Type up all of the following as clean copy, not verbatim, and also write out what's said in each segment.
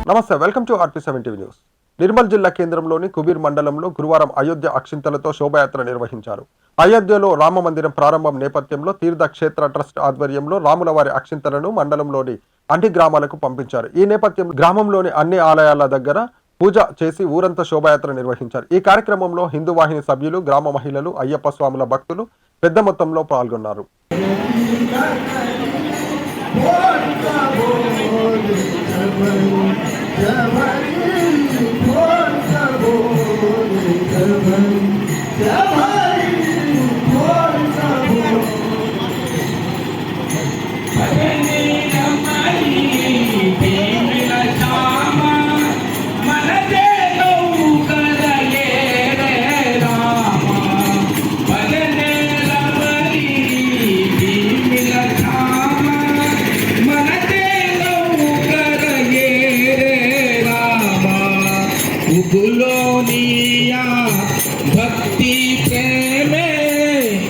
నమస్తే welcome to RP7 TV news. Nirmal జిల్లా కేంద్రంలోని కుబీర్ మండలంలో గురువారం అయోధ్య అక్షింతలతో శోభాయాత్ర నిర్వహించారు. అయోధ్యలో రామ మందిరం ప్రారంభం నేపథ్యంలో తీర్థ క్షేత్ర ట్రస్ట్ ఆధ్వర్యంలో రాములవారి అక్షింతలను మండలంలోని అన్ని గ్రామాలకు పంపించారు. ఈ నేపథ్యంలో గ్రామంలోని అన్ని ఆలయాల దగ్గర పూజ చేసి ఊరంతా శోభాయాత్ర నిర్వహించారు. ఈ కార్యక్రమంలో హిందూ వాహిని సభ్యులు, గ్రామ మహిళలు, అయ్యప్ప స్వాముల భక్తులు పెద్ద మొత్తంలో పాల్గొన్నారు. उगलोनिया भक्ति प्रेमे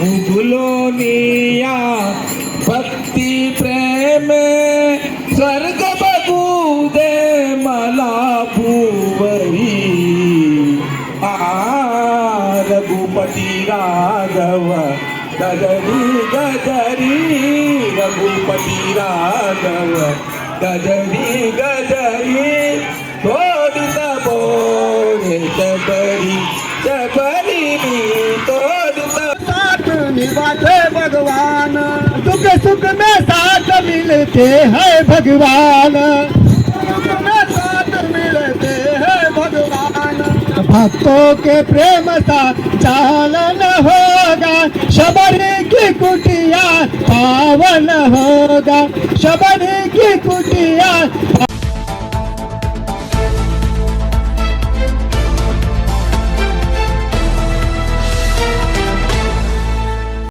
उगलोनिया भक्ति प्रेमे स्वर्ग बघू दे मला भूवरी रघुपति राघव गजरी गजरी रघुपति राघव गजरी गजरी तोड़ता बोले चबरी चबरी तोड़ता साथ निभाते भगवान, दुख सुख में साथ मिलते हैं भगवान, सुख में साथ मिलते हैं भगवान। भक्तों के प्रेम सा चालन होगा, शबरी की कुटिया पावन होगा, शबरी की कुटिया